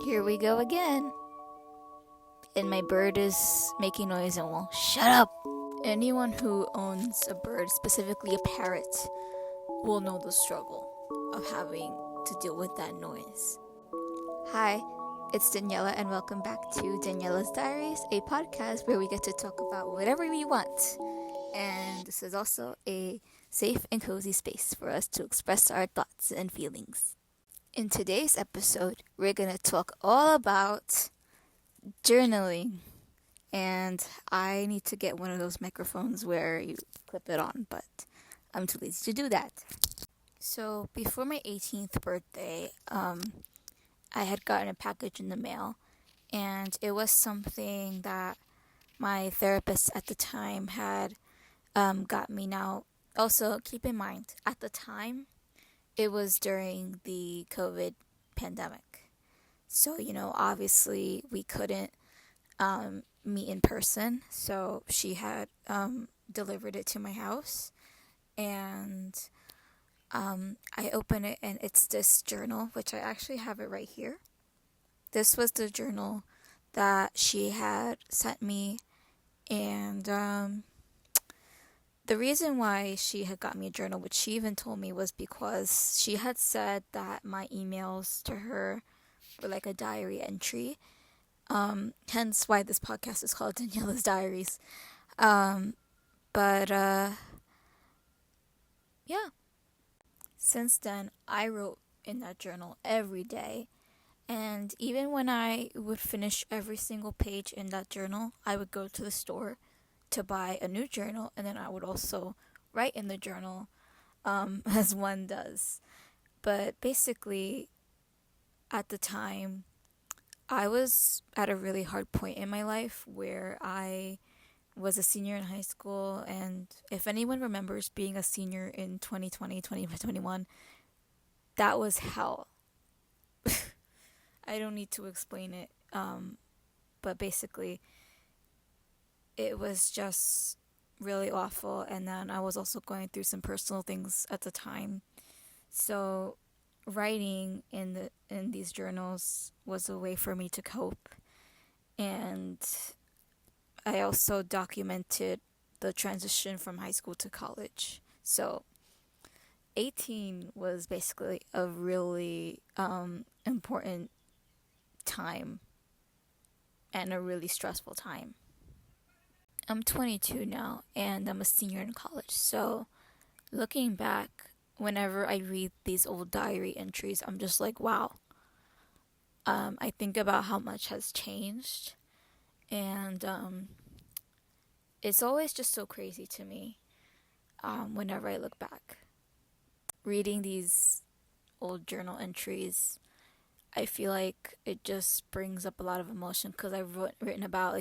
Here we go again. And my bird is making noise and won't shut up. Anyone who owns a bird, specifically a parrot, will know the struggle of having to deal with that noise. Hi, it's Daniella, and welcome back to Daniella's Diaries, a podcast where we get to talk about whatever we want. And this is also a safe and cozy space for us to express our thoughts and feelings. In today's episode, we're going to talk all about journaling. And I need to get one of those microphones where you clip it on, but I'm too lazy to do that. So before my 18th birthday, I had gotten a package in the mail, and it was something that my therapist at the time had got me. Now, also keep in mind, at the time, it was during the COVID pandemic. So, obviously we couldn't meet in person. So she had delivered it to my house, and I open it, and it's this journal, which I actually have it right here. This was the journal that she had sent me, and the reason why she had got me a journal, which she even told me, was because she had said that my emails to her were like a diary entry. Hence why this podcast is called Daniella's Diaries. But yeah. Since then, I wrote in that journal every day. And even when I would finish every single page in that journal, I would go to the store to buy a new journal, and then I would also write in the journal, as one does. But basically, at the time, I was at a really hard point in my life where I was a senior in high school, and if anyone remembers being a senior in 2020, 2021, that was hell. I don't need to explain it, but basically, it was just really awful, and then I was also going through some personal things at the time. So writing in these journals was a way for me to cope, and I also documented the transition from high school to college. So 18 was basically a really important time and a really stressful time. I'm 22 now, and I'm a senior in college. So looking back, whenever I read these old diary entries, I'm just like, wow. I think about how much has changed, and it's always just so crazy to me whenever I look back. Reading these old journal entries, I feel like it just brings up a lot of emotion, because I've written about,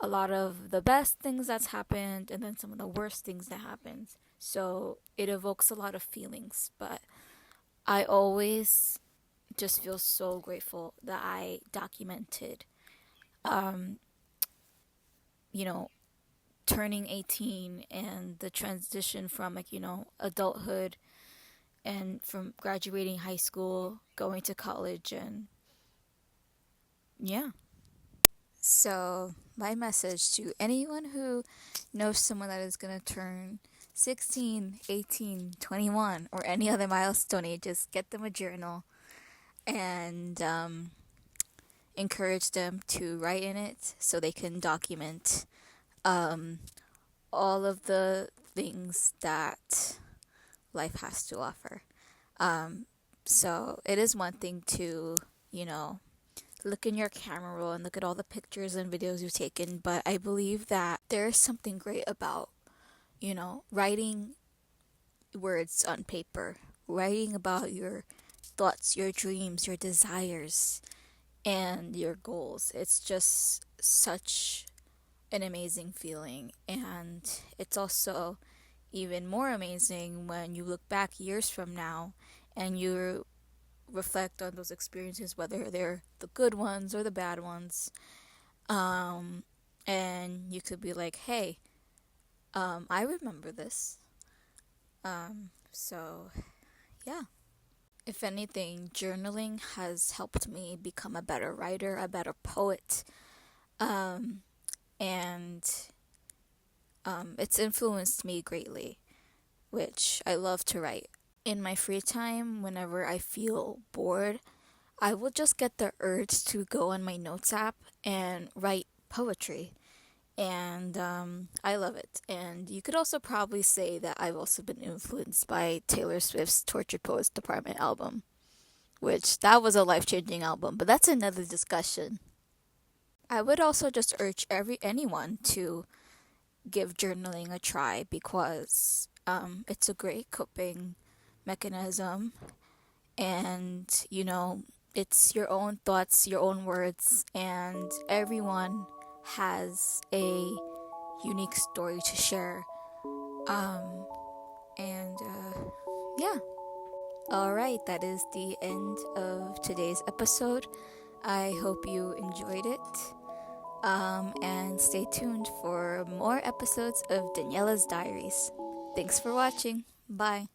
a lot of the best things that's happened, and then some of the worst things that happened. So it evokes a lot of feelings, but I always just feel so grateful that I documented, turning 18 and the transition from, adulthood, and from graduating high school, going to college, and yeah. So my message to anyone who knows someone that is going to turn 16, 18, 21, or any other milestone age, just get them a journal and encourage them to write in it so they can document all of the things that life has to offer. So it is one thing to, look in your camera roll and look at all the pictures and videos you've taken, but I believe that there is something great about, writing words on paper, writing about your thoughts, your dreams, your desires, and your goals. It's just such an amazing feeling, and it's also even more amazing when you look back years from now and you reflect on those experiences, whether they're the good ones or the bad ones, and you could be like, hey, I remember this. So yeah. If anything, journaling has helped me become a better writer, a better poet, um, and it's influenced me greatly, which I love to write. In my free time, whenever I feel bored, I will just get the urge to go on my notes app and write poetry. And I love it. And you could also probably say that I've also been influenced by Taylor Swift's Tortured Poets Department album, which that was a life-changing album, but that's another discussion. I would also just urge anyone to give journaling a try because it's a great coping mechanism, and it's your own thoughts, your own words, and everyone has a unique story to share. And yeah. All right, that is the end of today's episode. I hope you enjoyed it. And stay tuned for more episodes of Daniella's Diaries. Thanks for watching. Bye.